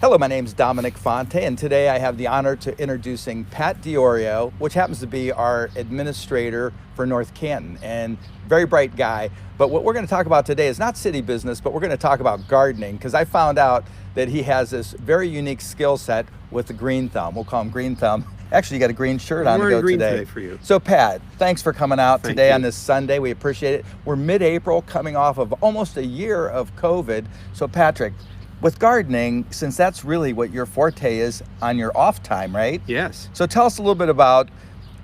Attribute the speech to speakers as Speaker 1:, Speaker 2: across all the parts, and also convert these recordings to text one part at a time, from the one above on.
Speaker 1: Hello, my name's Dominic Fonte, and today I have the honor to introducing Pat Orio, which happens to be our administrator for North Canton, and very bright guy. But what we're going to talk about today is not city business, but we're going to talk about gardening, because I found out that he has this very unique skill set with the green thumb. We'll call him Green Thumb. Actually, you got a green shirt on to go
Speaker 2: green
Speaker 1: today.
Speaker 2: For you.
Speaker 1: So Pat, thanks for coming out
Speaker 2: Thank
Speaker 1: today
Speaker 2: you.
Speaker 1: on this Sunday. We appreciate it. We're mid-April, coming off of almost a year of COVID. So Patrick, with gardening, since that's really what your forte is on your off time, right?
Speaker 2: Yes.
Speaker 1: So tell us a little bit about,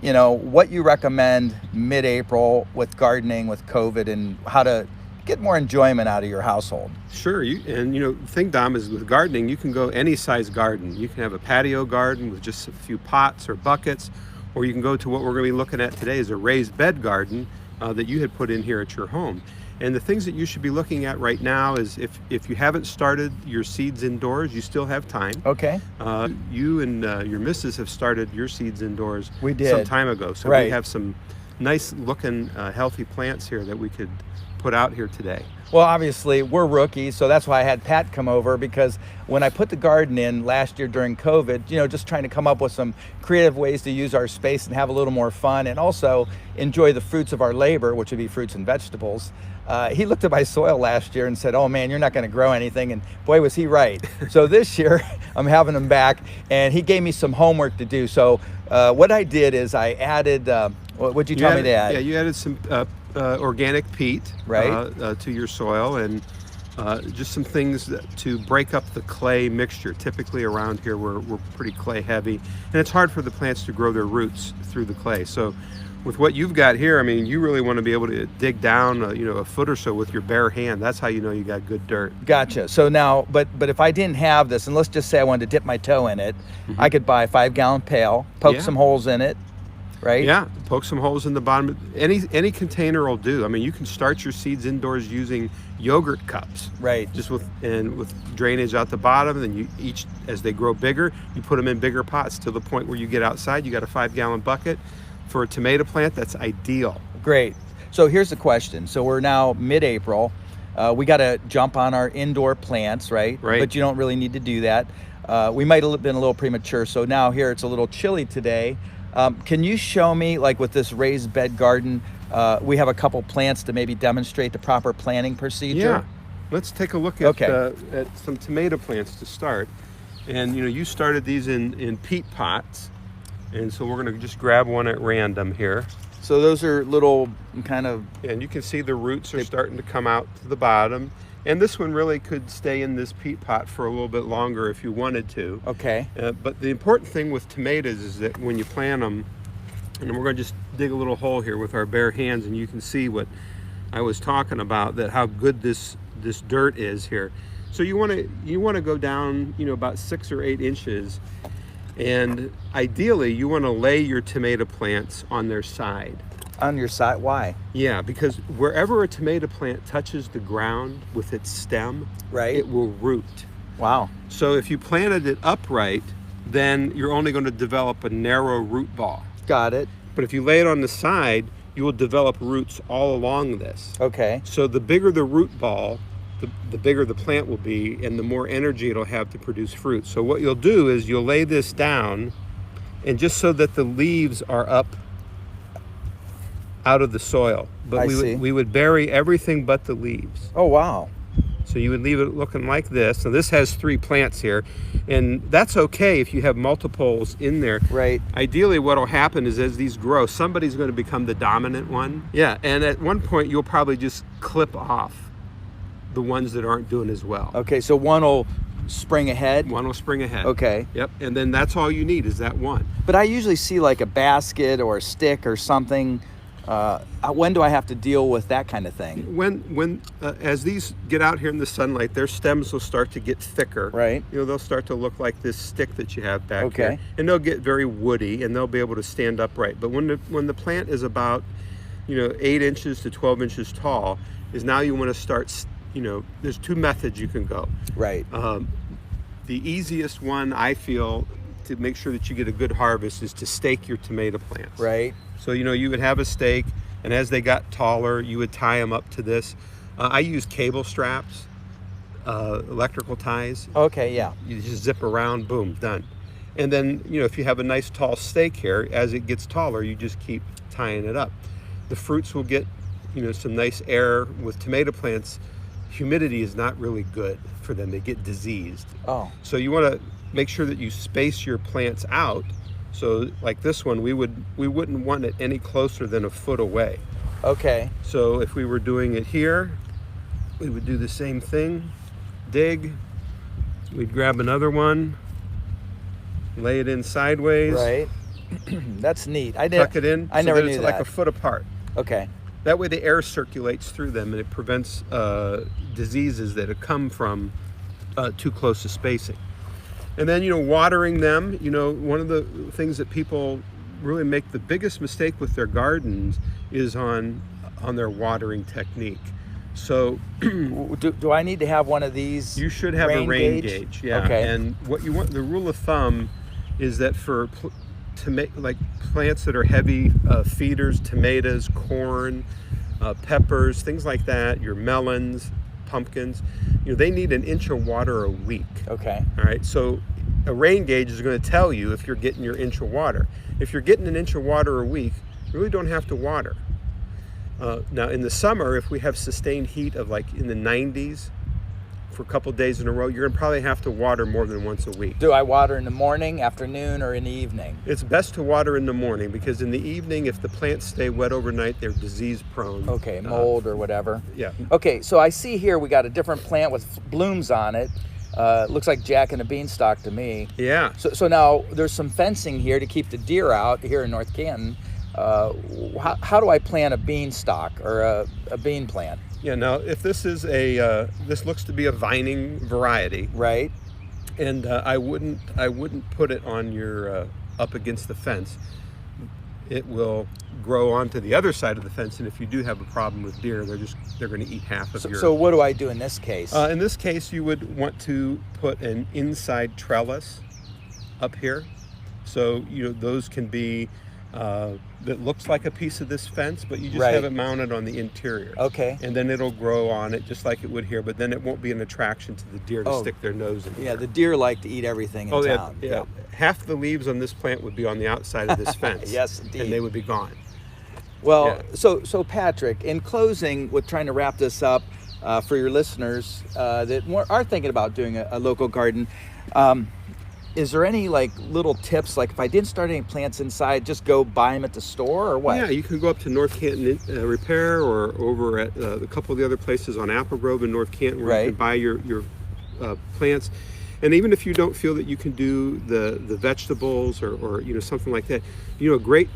Speaker 1: what you recommend mid-April with gardening, with COVID, and how to get more enjoyment out of your household.
Speaker 2: Sure. The thing, Dom, is with gardening, you can go any size garden. You can have a patio garden with just a few pots or buckets, or you can go to what we're going to be looking at today is a raised bed garden that you had put in here at your home. And the things that you should be looking at right now is if you haven't started your seeds indoors, you still have time.
Speaker 1: Okay.
Speaker 2: You and your missus have started your seeds indoors
Speaker 1: We did.
Speaker 2: some time ago. So
Speaker 1: Right.
Speaker 2: we have some nice looking healthy plants here that we could put out here today.
Speaker 1: Well, obviously, we're rookies, so that's why I had Pat come over, because when I put the garden in last year during COVID, just trying to come up with some creative ways to use our space and have a little more fun and also enjoy the fruits of our labor, which would be fruits and vegetables. He looked at my soil last year and said, "Oh man, you're not going to grow anything." And boy, was he right. So this year, I'm having him back, and he gave me some homework to do. So what I did is I added, what'd you tell me to add?
Speaker 2: Yeah, you added some organic peat
Speaker 1: Right.
Speaker 2: To your soil, and just some things to break up the clay mixture. Typically around here we're pretty clay heavy, and it's hard for the plants to grow their roots through the clay. So with what you've got here, I mean, you really want to be able to dig down a foot or so with your bare hand. That's how you know you got good dirt.
Speaker 1: Gotcha. So now, but if I didn't have this, and let's just say I wanted to dip my toe in it, I could buy a 5-gallon pail, poke
Speaker 2: Yeah.
Speaker 1: some holes in it, right?
Speaker 2: Yeah, poke some holes in the bottom. Any container will do. I mean, you can start your seeds indoors using yogurt cups.
Speaker 1: Right.
Speaker 2: Just with drainage out the bottom, and then as they grow bigger, you put them in bigger pots to the point where you get outside, you got a 5-gallon bucket. For a tomato plant, that's ideal.
Speaker 1: Great. So here's the question. So we're now mid-April. We got to jump on our indoor plants, right?
Speaker 2: Right.
Speaker 1: But you don't really need to do that. We might have been a little premature. So now here it's a little chilly today. Can you show me, like with this raised bed garden, we have a couple plants to maybe demonstrate the proper planting procedure?
Speaker 2: Yeah. Let's take a look at,
Speaker 1: Okay.
Speaker 2: At some tomato plants to start. And you started these in peat pots. And so we're going to just grab one at random here.
Speaker 1: So those are little kind of...
Speaker 2: And you can see the roots are starting to come out to the bottom. And this one really could stay in this peat pot for a little bit longer if you wanted to.
Speaker 1: Okay.
Speaker 2: But the important thing with tomatoes is that when you plant them, and we're going to just dig a little hole here with our bare hands, and you can see what I was talking about, that how good this dirt is here. So you want to go down, about 6 or 8 inches. And ideally, you want to lay your tomato plants on their side.
Speaker 1: On your side? Why?
Speaker 2: Yeah, because wherever a tomato plant touches the ground with its stem,
Speaker 1: Right.
Speaker 2: it will root.
Speaker 1: Wow.
Speaker 2: So if you planted it upright, then you're only going to develop a narrow root ball.
Speaker 1: Got it.
Speaker 2: But if you lay it on the side, you will develop roots all along this.
Speaker 1: Okay.
Speaker 2: So the bigger the root ball, the bigger the plant will be, and the more energy it'll have to produce fruit. So what you'll do is you'll lay this down, and just so that the leaves are up out of the soil. But we would bury everything but the leaves.
Speaker 1: Oh, wow.
Speaker 2: So you would leave it looking like this. So this has 3 plants here, and that's okay if you have multiples in there.
Speaker 1: Right.
Speaker 2: Ideally, what will happen is as these grow, somebody's going to become the dominant one. Yeah, and at one point you'll probably just clip off the ones that aren't doing as well.
Speaker 1: Okay, so one will spring ahead.
Speaker 2: One will spring ahead.
Speaker 1: Okay.
Speaker 2: Yep, and then that's all you need is that one.
Speaker 1: But I usually see like a basket or a stick or something. When do I have to deal with that kind of thing?
Speaker 2: When as these get out here in the sunlight, their stems will start to get thicker.
Speaker 1: Right.
Speaker 2: They'll start to look like this stick that you have back
Speaker 1: Okay.
Speaker 2: here, and they'll get very woody, and they'll be able to stand upright. But when the plant is about 8 inches to 12 inches tall, is now you want to start. There's 2 methods you can go.
Speaker 1: Right.
Speaker 2: The easiest one, I feel, to make sure that you get a good harvest is to stake your tomato plants.
Speaker 1: Right.
Speaker 2: So, you would have a stake, and as they got taller, you would tie them up to this. I use cable straps electrical ties.
Speaker 1: Okay, yeah.
Speaker 2: You just zip around, boom, done. And then, if you have a nice tall stake here, as it gets taller, you just keep tying it up. The fruits will get, some nice air. With tomato plants, humidity is not really good for them. They get diseased.
Speaker 1: Oh.
Speaker 2: So you want to make sure that you space your plants out. So like this one, we wouldn't want it any closer than a foot away.
Speaker 1: Okay.
Speaker 2: So if we were doing it here, we would do the same thing. Dig. We'd grab another one, lay it in sideways.
Speaker 1: Right. That's neat.
Speaker 2: Tuck it in.
Speaker 1: I
Speaker 2: so
Speaker 1: never
Speaker 2: that
Speaker 1: knew
Speaker 2: it's
Speaker 1: that.
Speaker 2: like a foot apart.
Speaker 1: Okay.
Speaker 2: That way the air circulates through them and it prevents diseases that have come from too close to spacing. And then, watering them, one of the things that people really make the biggest mistake with their gardens is on their watering technique. So
Speaker 1: do I need to have one of these?
Speaker 2: you should have a rain gauge. Yeah.
Speaker 1: Okay.
Speaker 2: And what you want, the rule of thumb is that like plants that are heavy feeders, tomatoes, corn, peppers, things like that, your melons, pumpkins, they need an inch of water a week.
Speaker 1: Okay.
Speaker 2: All right. So a rain gauge is going to tell you if you're getting your inch of water. If you're getting an inch of water a week, you really don't have to water. Now in the summer, if we have sustained heat of like in the 90s for a couple days in a row, you're going to probably have to water more than once a week.
Speaker 1: Do I water in the morning, afternoon, or in the evening?
Speaker 2: It's best to water in the morning because in the evening, if the plants stay wet overnight, they're disease prone.
Speaker 1: Okay, mold or whatever.
Speaker 2: Yeah.
Speaker 1: Okay, so I see here we got a different plant with blooms on it. Looks like Jack and the Beanstalk to me.
Speaker 2: Yeah.
Speaker 1: So now there's some fencing here to keep the deer out here in North Canton. How do I plant a beanstalk or a bean plant?
Speaker 2: Yeah. Now, if this is this looks to be a vining variety,
Speaker 1: Right.
Speaker 2: and I wouldn't put it on your up against the fence. It will grow onto the other side of the fence, and if you do have a problem with deer, they're going to eat half of your.
Speaker 1: So what do I do in this case?
Speaker 2: In this case, you would want to put an inside trellis up here. So those can be that looks like a piece of this fence, but you just
Speaker 1: Right.
Speaker 2: have it mounted on the interior.
Speaker 1: Okay.
Speaker 2: And then it'll grow on it just like it would here, but then it won't be an attraction to the deer to
Speaker 1: Oh.
Speaker 2: stick their nose in.
Speaker 1: Yeah, the deer like to eat everything in
Speaker 2: Oh yeah,
Speaker 1: town.
Speaker 2: yeah. Half the leaves on this plant would be on the outside of this fence.
Speaker 1: Yes, indeed.
Speaker 2: And they would be gone.
Speaker 1: Well,
Speaker 2: Yeah.
Speaker 1: so Patrick, in closing, with trying to wrap this up for your listeners that are thinking about doing a local garden, is there any like little tips? Like if I didn't start any plants inside, just go buy them at the store or what?
Speaker 2: Yeah, you can go up to North Canton Repair or over at a couple of the other places on Apple Grove in North Canton where you
Speaker 1: Right.
Speaker 2: can buy your plants. And even if you don't feel that you can do the vegetables or something like that, a great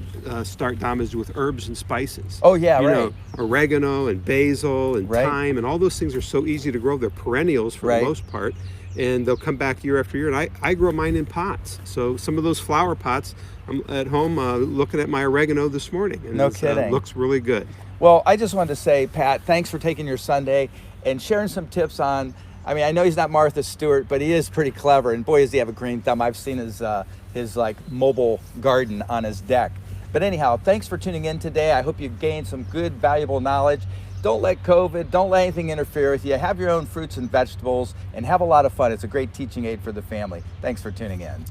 Speaker 2: start, Dom, is with herbs and spices.
Speaker 1: Oh, yeah,
Speaker 2: You
Speaker 1: right.
Speaker 2: know, oregano and basil and
Speaker 1: Right.
Speaker 2: thyme and all those things are so easy to grow. They're perennials for
Speaker 1: Right.
Speaker 2: the most part, and they'll come back year after year. And I grow mine in pots. So some of those flower pots, I'm at home looking at my oregano this morning. And
Speaker 1: No
Speaker 2: it
Speaker 1: kidding.
Speaker 2: looks really good.
Speaker 1: Well, I just wanted to say, Pat, thanks for taking your Sunday and sharing some tips on. I mean, I know he's not Martha Stewart, but he is pretty clever, and boy, does he have a green thumb. I've seen his like mobile garden on his deck. But anyhow, thanks for tuning in today. I hope you gained some good, valuable knowledge. Don't let COVID, don't let anything interfere with you. Have your own fruits and vegetables and have a lot of fun. It's a great teaching aid for the family. Thanks for tuning in.